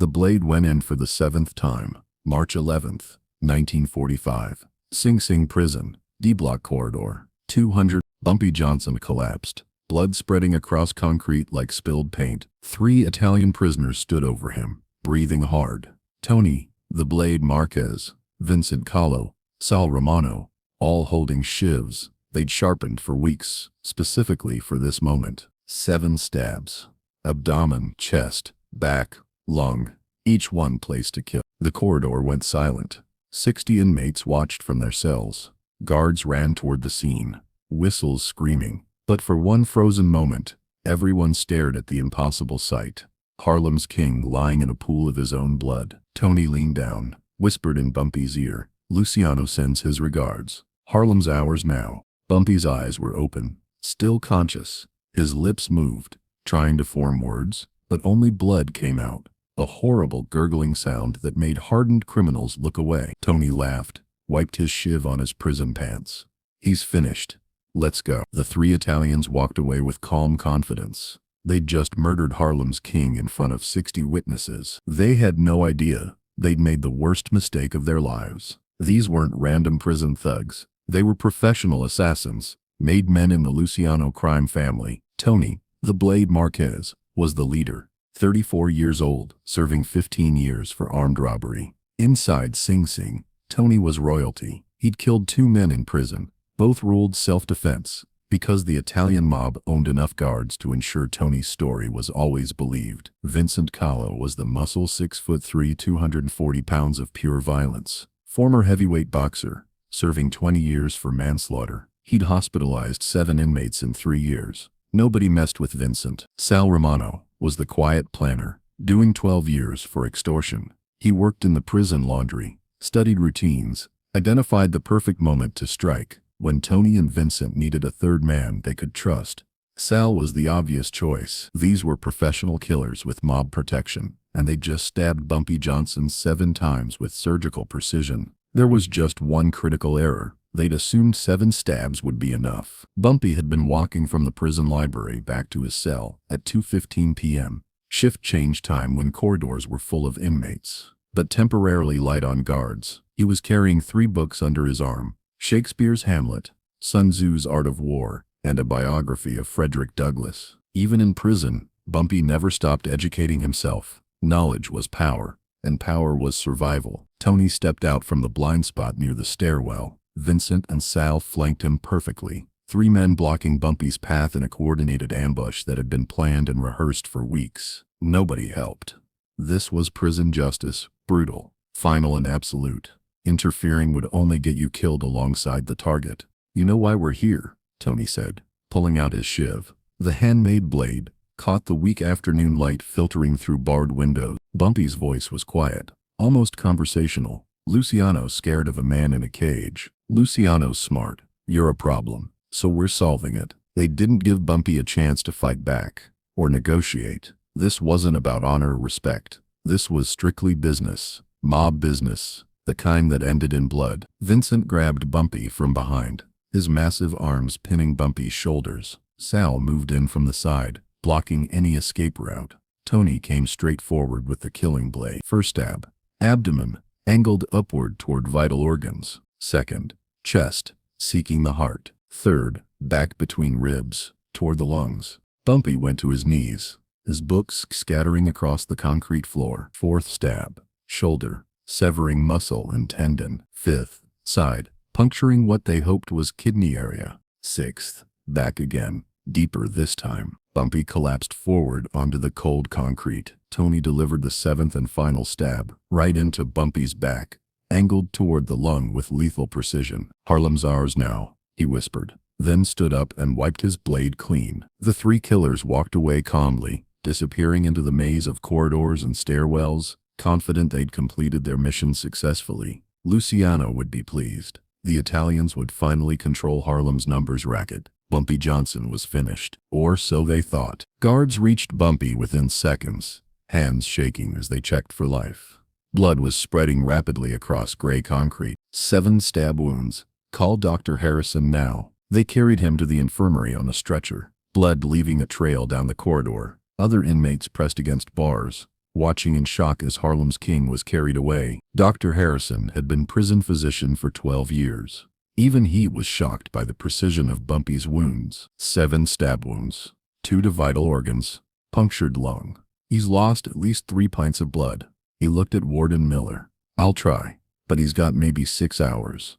The blade went in for the 7th time. March 11th, 1945. Sing Sing Prison, D-Block Corridor. 200. Bumpy Johnson collapsed, blood spreading across concrete like spilled paint. 3 Italian prisoners stood over him, breathing hard. Tony, the Blade Marquez, Vincent Callo, Sal Romano, all holding shivs they'd sharpened for weeks, specifically for this moment. 7 stabs. Abdomen, chest, back, lung, each one placed to kill. The corridor went silent. 60 inmates watched from their cells. Guards ran toward the scene, whistles screaming. But for one frozen moment, everyone stared at the impossible sight. Harlem's king lying in a pool of his own blood. Tony leaned down, whispered in Bumpy's ear, "Luciano sends his regards. Harlem's ours now." Bumpy's eyes were open, still conscious. His lips moved, trying to form words, but only blood came out. A horrible gurgling sound that made hardened criminals look away. Tony laughed, wiped his shiv on his prison pants. "He's finished. Let's go." The 3 Italians walked away with calm confidence. They'd just murdered Harlem's king in front of 60 witnesses. They had no idea they'd made the worst mistake of their lives. These weren't random prison thugs. They were professional assassins, made men in the Luciano crime family. Tony, the Blade Marquez, was the leader. 34 years old, serving 15 years for armed robbery. Inside Sing Sing, Tony was royalty. He'd killed 2 men in prison. Both ruled self-defense, because the Italian mob owned enough guards to ensure Tony's story was always believed. Vincent Callo was the muscle 6'3", 240 pounds of pure violence. Former heavyweight boxer, serving 20 years for manslaughter. He'd hospitalized 7 inmates in 3 years. Nobody messed with Vincent. Sal Romano was the quiet planner, doing 12 years for extortion. He worked in the prison laundry, studied routines, identified the perfect moment to strike, when Tony and Vincent needed a third man they could trust. Sal was the obvious choice. These were professional killers with mob protection, and they just stabbed Bumpy Johnson 7 times with surgical precision. There was just one critical error. They'd assumed 7 stabs would be enough. Bumpy had been walking from the prison library back to his cell at 2:15 p.m., shift change time when corridors were full of inmates, but temporarily light on guards. He was carrying 3 books under his arm: Shakespeare's Hamlet, Sun Tzu's Art of War, and a biography of Frederick Douglass. Even in prison, Bumpy never stopped educating himself. Knowledge was power, and power was survival. Tony stepped out from the blind spot near the stairwell. Vincent and Sal flanked him perfectly, 3 men blocking Bumpy's path in a coordinated ambush that had been planned and rehearsed for weeks. Nobody helped. This was prison justice, brutal, final and absolute. Interfering would only get you killed alongside the target. "You know why we're here," Tony said, pulling out his shiv. The handmade blade caught the weak afternoon light filtering through barred windows. Bumpy's voice was quiet, almost conversational. "Luciano's scared of a man in a cage. Luciano's smart. You're a problem, so we're solving it." They didn't give Bumpy a chance to fight back or negotiate. This wasn't about honor or respect. This was strictly business, mob business, the kind that ended in blood. Vincent grabbed Bumpy from behind, his massive arms pinning Bumpy's shoulders. Sal moved in from the side, blocking any escape route. Tony came straight forward with the killing blade. First stab, abdomen, angled upward toward vital organs. Second, chest, seeking the heart. Third, back between ribs, toward the lungs. Bumpy went to his knees, his books scattering across the concrete floor. Fourth stab, shoulder, severing muscle and tendon. Fifth, side, puncturing what they hoped was kidney area. Sixth, back again, deeper this time. Bumpy collapsed forward onto the cold concrete. Tony delivered the 7th and final stab, right into Bumpy's back, angled toward the lung with lethal precision. "Harlem's ours now," he whispered, then stood up and wiped his blade clean. The 3 killers walked away calmly, disappearing into the maze of corridors and stairwells, confident they'd completed their mission successfully. Luciano would be pleased. The Italians would finally control Harlem's numbers racket. Bumpy Johnson was finished, or so they thought. Guards reached Bumpy within seconds, hands shaking as they checked for life. Blood was spreading rapidly across gray concrete. 7 stab wounds. "Call Dr. Harrison now." They carried him to the infirmary on a stretcher, blood leaving a trail down the corridor. Other inmates pressed against bars, watching in shock as Harlem's king was carried away. Dr. Harrison had been prison physician for 12 years. Even he was shocked by the precision of Bumpy's wounds. 7 stab wounds, 2 to vital organs, punctured lung. He's lost at least 3 pints of blood. He looked at Warden Miller. I'll try, but he's got maybe 6 hours.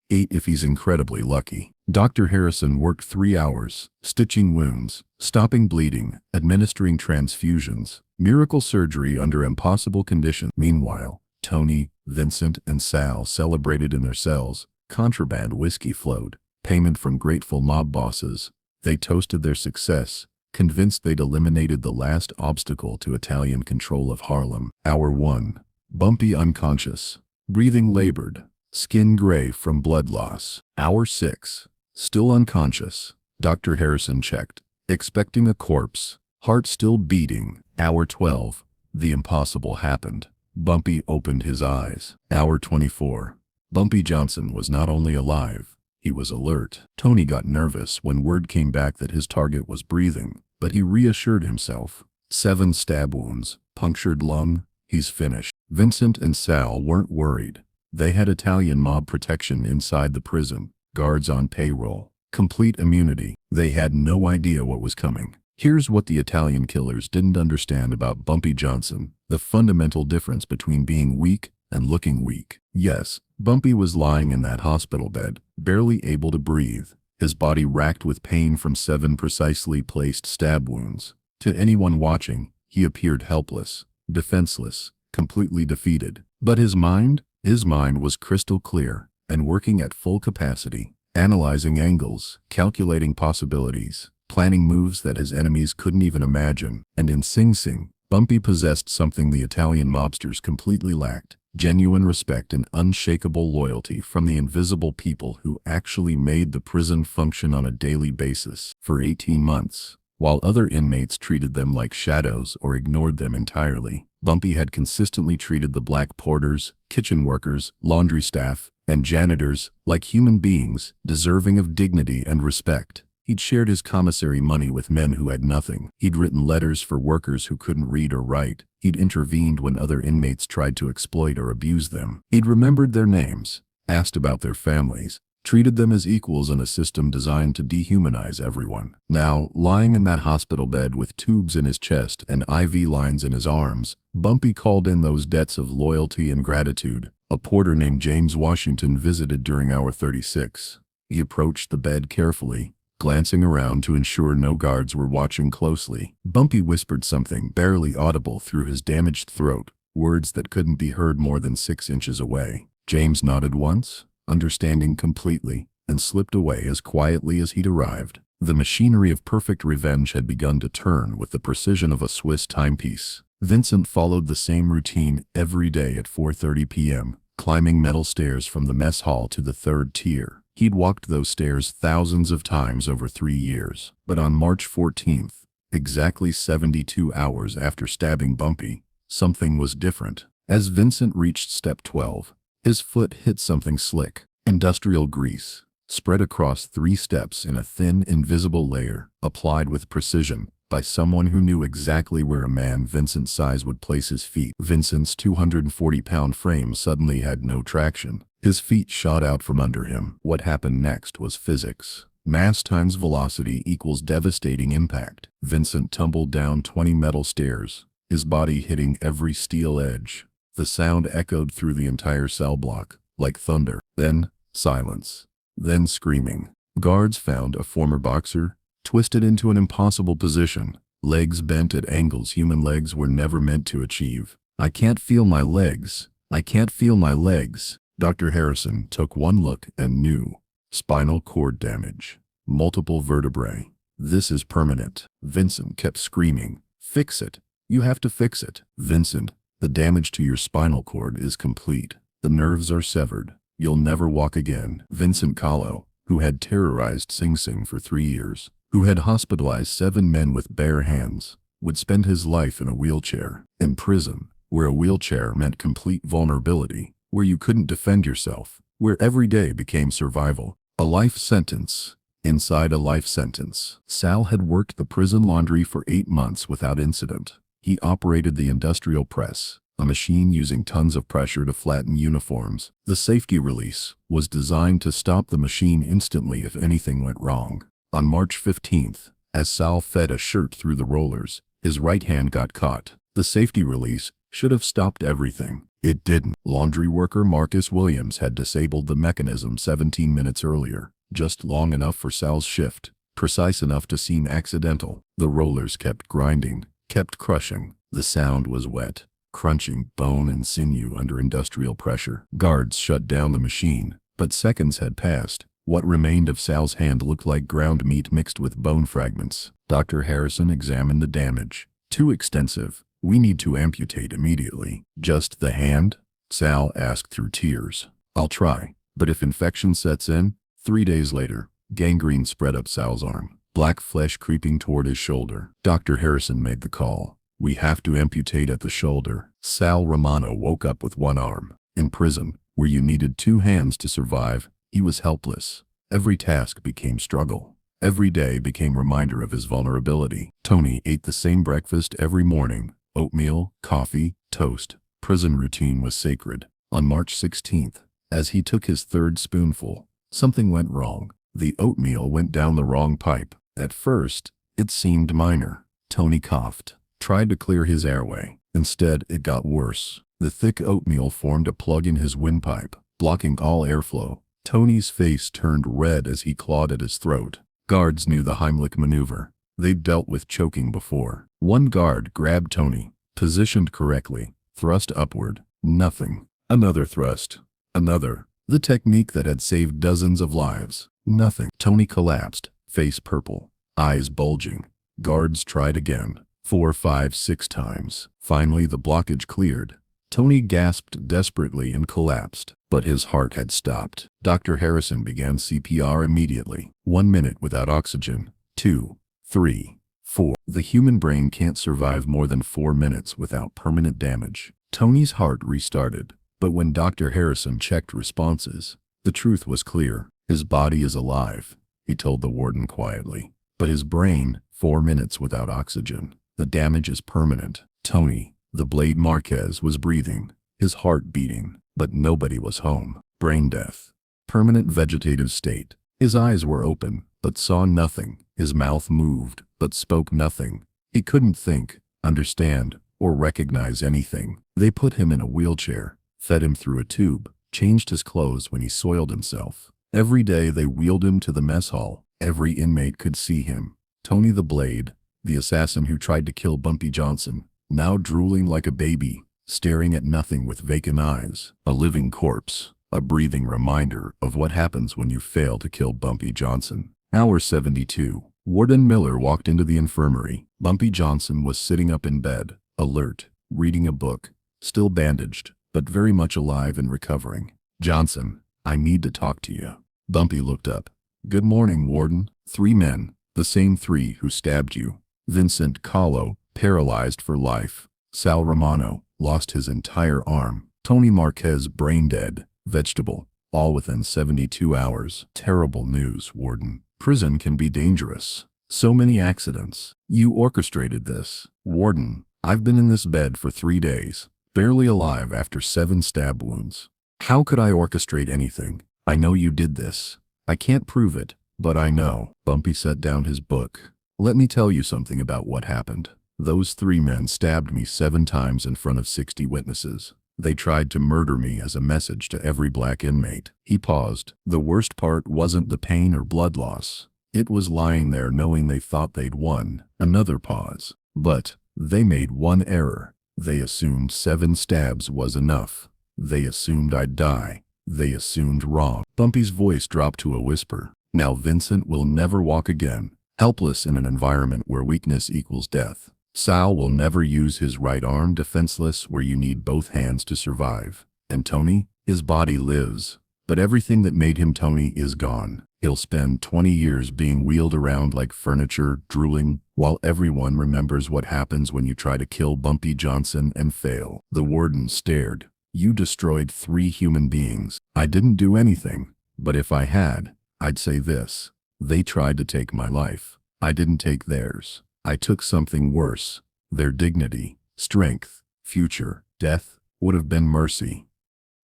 8 if he's incredibly lucky. Dr. Harrison worked 3 hours, stitching wounds, stopping bleeding, administering transfusions, miracle surgery under impossible conditions. Meanwhile, Tony, Vincent, and Sal celebrated in their cells. Contraband whiskey flowed, payment from grateful mob bosses. They toasted their success, convinced they'd eliminated the last obstacle to Italian control of Harlem. Hour 1. Bumpy unconscious, breathing labored, skin gray from blood loss. Hour 6. Still unconscious. Dr. Harrison checked, expecting a corpse, heart still beating. Hour 12. The impossible happened. Bumpy opened his eyes. Hour 24. Bumpy Johnson was not only alive, he was alert. Tony got nervous when word came back that his target was breathing, but he reassured himself. 7 stab wounds, punctured lung, he's finished. Vincent and Sal weren't worried. They had Italian mob protection inside the prison, guards on payroll, complete immunity. They had no idea what was coming. Here's what the Italian killers didn't understand about Bumpy Johnson: the fundamental difference between being weak and looking weak. Yes, Bumpy was lying in that hospital bed, barely able to breathe, his body racked with pain from 7 precisely placed stab wounds. To anyone watching, he appeared helpless, defenseless, completely defeated. But his mind was crystal clear and working at full capacity, analyzing angles, calculating possibilities, planning moves that his enemies couldn't even imagine. And in Sing Sing, Bumpy possessed something the Italian mobsters completely lacked: genuine respect and unshakable loyalty from the invisible people who actually made the prison function on a daily basis. For 18 months, while other inmates treated them like shadows or ignored them entirely, Bumpy had consistently treated the black porters, kitchen workers, laundry staff, and janitors like human beings, deserving of dignity and respect. He'd shared his commissary money with men who had nothing. He'd written letters for workers who couldn't read or write. He'd intervened when other inmates tried to exploit or abuse them. He'd remembered their names, asked about their families, treated them as equals in a system designed to dehumanize everyone. Now, lying in that hospital bed with tubes in his chest and IV lines in his arms, Bumpy called in those debts of loyalty and gratitude. A porter named James Washington visited during hour 36. He approached the bed carefully, glancing around to ensure no guards were watching closely. Bumpy whispered something barely audible through his damaged throat, words that couldn't be heard more than 6 inches away. James nodded once, understanding completely, and slipped away as quietly as he'd arrived. The machinery of perfect revenge had begun to turn with the precision of a Swiss timepiece. Vincent followed the same routine every day at 4:30 p.m., climbing metal stairs from the mess hall to the 3rd tier. He'd walked those stairs thousands of times over 3 years. But on March 14th, exactly 72 hours after stabbing Bumpy, something was different. As Vincent reached step 12, his foot hit something slick. Industrial grease, spread across 3 steps in a thin, invisible layer, applied with precision by someone who knew exactly where a man Vincent's size would place his feet. Vincent's 240-pound frame suddenly had no traction. His feet shot out from under him. What happened next was physics. Mass times velocity equals devastating impact. Vincent tumbled down 20 metal stairs, his body hitting every steel edge. The sound echoed through the entire cell block, like thunder. Then, silence. Then screaming. Guards found a former boxer, twisted into an impossible position, legs bent at angles human legs were never meant to achieve. "I can't feel my legs. I can't feel my legs." Dr. Harrison took one look and knew. Spinal cord damage. Multiple vertebrae. "This is permanent." Vincent kept screaming, "Fix it. You have to fix it." "Vincent, the damage to your spinal cord is complete. The nerves are severed. You'll never walk again." Vincent Callo, who had terrorized Sing Sing for 3 years, who had hospitalized 7 men with bare hands, would spend his life in a wheelchair. In prison, where a wheelchair meant complete vulnerability, where you couldn't defend yourself, where every day became survival. A life sentence inside a life sentence. Sal had worked the prison laundry for 8 months without incident. He operated the industrial press, a machine using tons of pressure to flatten uniforms. The safety release was designed to stop the machine instantly if anything went wrong. On March 15th, as Sal fed a shirt through the rollers, his right hand got caught. The safety release should have stopped everything. It didn't. Laundry worker Marcus Williams had disabled the mechanism 17 minutes earlier, just long enough for Sal's shift, precise enough to seem accidental. The rollers kept grinding, kept crushing. The sound was wet, crunching bone and sinew under industrial pressure. Guards shut down the machine, but seconds had passed. What remained of Sal's hand looked like ground meat mixed with bone fragments. Dr. Harrison examined the damage. Too extensive. We need to amputate immediately. Just the hand? Sal asked through tears. I'll try, but if infection sets in? 3 days later, gangrene spread up Sal's arm, black flesh creeping toward his shoulder. Dr. Harrison made the call. We have to amputate at the shoulder. Sal Romano woke up with one arm. In prison, where you needed 2 hands to survive, he was helpless. Every task became struggle. Every day became reminder of his vulnerability. Tony ate the same breakfast every morning. Oatmeal, coffee, toast. Prison routine was sacred. On March 16th, as he took his 3rd spoonful, something went wrong. The oatmeal went down the wrong pipe. At first, it seemed minor. Tony coughed, tried to clear his airway. Instead, it got worse. The thick oatmeal formed a plug in his windpipe, blocking all airflow. Tony's face turned red as he clawed at his throat. Guards knew the Heimlich maneuver. They'd dealt with choking before. One guard grabbed Tony, positioned correctly, thrust upward. Nothing. Another thrust. Another. The technique that had saved dozens of lives. Nothing. Tony collapsed, face purple, eyes bulging. Guards tried again. 4, 5, 6 times. Finally, the blockage cleared. Tony gasped desperately and collapsed, but his heart had stopped. Dr. Harrison began CPR immediately. 1 minute without oxygen. 2, 3, 4. The human brain can't survive more than 4 minutes without permanent damage. Tony's heart restarted, but when Dr. Harrison checked responses, the truth was clear. His body is alive, he told the warden quietly. But his brain, 4 minutes without oxygen. The damage is permanent. Tony, the blade Marquez, was breathing, his heart beating, but nobody was home. Brain death. Permanent vegetative state. His eyes were open, but saw nothing. His mouth moved, but spoke nothing. He couldn't think, understand, or recognize anything. They put him in a wheelchair, fed him through a tube, changed his clothes when he soiled himself. Every day they wheeled him to the mess hall. Every inmate could see him. Tony the Blade, the assassin who tried to kill Bumpy Johnson, now drooling like a baby, staring at nothing with vacant eyes. A living corpse, a breathing reminder of what happens when you fail to kill Bumpy Johnson. Hour 72. Warden Miller walked into the infirmary. Bumpy Johnson was sitting up in bed, alert, reading a book, still bandaged, but very much alive and recovering. Johnson, I need to talk to you. Bumpy looked up. Good morning, Warden. 3 men, the same 3 who stabbed you. Vincent Callo, paralyzed for life. Sal Romano, lost his entire arm. Tony Marquez, brain dead. Vegetable, all within 72 hours. Terrible news, Warden. Prison can be dangerous. So many accidents. You orchestrated this. Warden, I've been in this bed for 3 days, barely alive after 7 stab wounds. How could I orchestrate anything? I know you did this. I can't prove it, but I know. Bumpy set down his book. Let me tell you something about what happened. Those 3 men stabbed me 7 times in front of 60 witnesses. They tried to murder me as a message to every black inmate. He paused. The worst part wasn't the pain or blood loss. It was lying there knowing they thought they'd won. Another pause. But they made one error. They assumed 7 stabs was enough. They assumed I'd die. They assumed wrong. Bumpy's voice dropped to a whisper. Now Vincent will never walk again, helpless in an environment where weakness equals death. Sal will never use his right arm, defenseless where you need both hands to survive. And Tony, his body lives, but everything that made him Tony is gone. He'll spend 20 years being wheeled around like furniture, drooling, while everyone remembers what happens when you try to kill Bumpy Johnson and fail. The warden stared. You destroyed 3 human beings. I didn't do anything, but if I had, I'd say this. They tried to take my life. I didn't take theirs. I took something worse. Their dignity, strength, future, death, would have been mercy.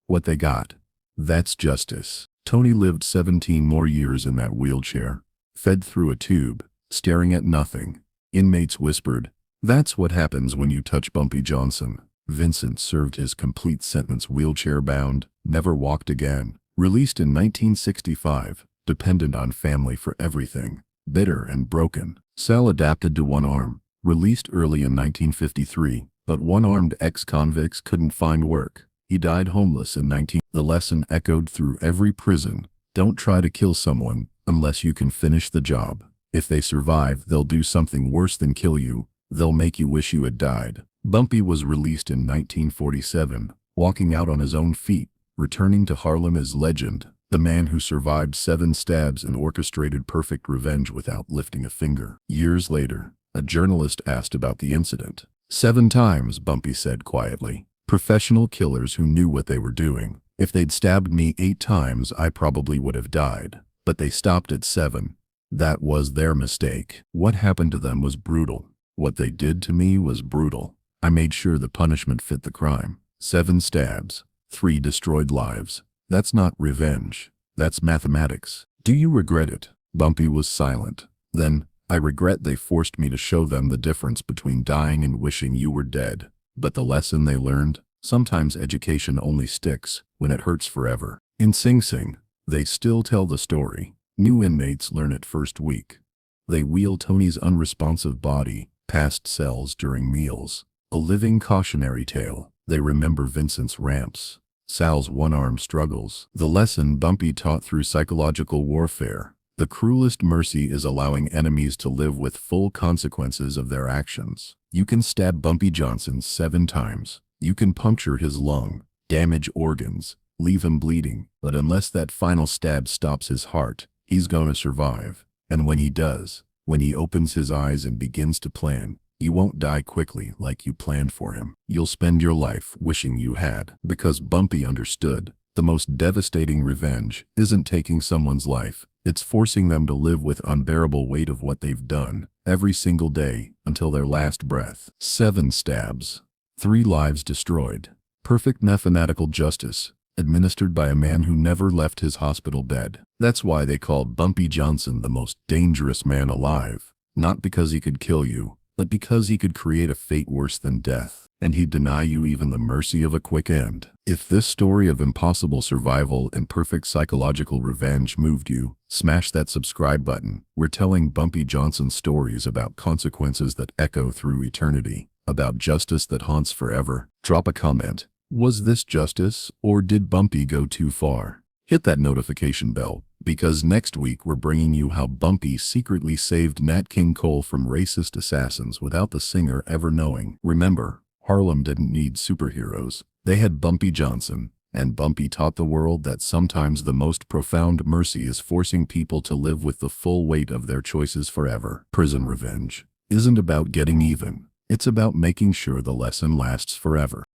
What they got, that's justice. Tony lived 17 more years in that wheelchair, fed through a tube, staring at nothing. Inmates whispered, "That's what happens when you touch Bumpy Johnson." Vincent served his complete sentence wheelchair-bound, never walked again. Released in 1965, dependent on family for everything, bitter and broken. Sal adapted to one arm, released early in 1953, but one-armed ex-convicts couldn't find work. He died homeless in 19... The lesson echoed through every prison: don't try to kill someone unless you can finish the job. If they survive, they'll do something worse than kill you. They'll make you wish you had died. Bumpy was released in 1947, walking out on his own feet, returning to Harlem as legend, the man who survived 7 stabs and orchestrated perfect revenge without lifting a finger. Years later, a journalist asked about the incident. 7 times, Bumpy said quietly. Professional killers who knew what they were doing. If they'd stabbed me 8 times, I probably would have died. But they stopped at 7. That was their mistake. What happened to them was brutal. What they did to me was brutal. I made sure the punishment fit the crime. 7 stabs, 3 destroyed lives. That's not revenge. That's mathematics. Do you regret it? Bumpy was silent. Then, I regret they forced me to show them the difference between dying and wishing you were dead. But the lesson they learned? Sometimes education only sticks when it hurts forever. In Sing Sing, they still tell the story. New inmates learn it first week. They wheel Tony's unresponsive body past cells during meals. A living cautionary tale. They remember Vincent's ramps, Sal's one-arm struggles. The lesson Bumpy taught through psychological warfare. The cruelest mercy is allowing enemies to live with full consequences of their actions. You can stab Bumpy Johnson 7 times. You can puncture his lung, damage organs, leave him bleeding. But unless that final stab stops his heart, he's gonna survive. And when he does, when he opens his eyes and begins to plan, you won't die quickly like you planned for him. You'll spend your life wishing you had. Because Bumpy understood, the most devastating revenge isn't taking someone's life. It's forcing them to live with unbearable weight of what they've done, every single day, until their last breath. 7 stabs. 3 lives destroyed. Perfect mathematical justice, administered by a man who never left his hospital bed. That's why they called Bumpy Johnson the most dangerous man alive. Not because he could kill you, but because he could create a fate worse than death. And he'd deny you even the mercy of a quick end. If this story of impossible survival and perfect psychological revenge moved you, smash that subscribe button. We're telling Bumpy Johnson stories about consequences that echo through eternity, about justice that haunts forever. Drop a comment. Was this justice, or did Bumpy go too far? Hit that notification bell, because next week we're bringing you how Bumpy secretly saved Nat King Cole from racist assassins without the singer ever knowing. Remember, Harlem didn't need superheroes. They had Bumpy Johnson, and Bumpy taught the world that sometimes the most profound mercy is forcing people to live with the full weight of their choices forever. Prison revenge isn't about getting even. It's about making sure the lesson lasts forever.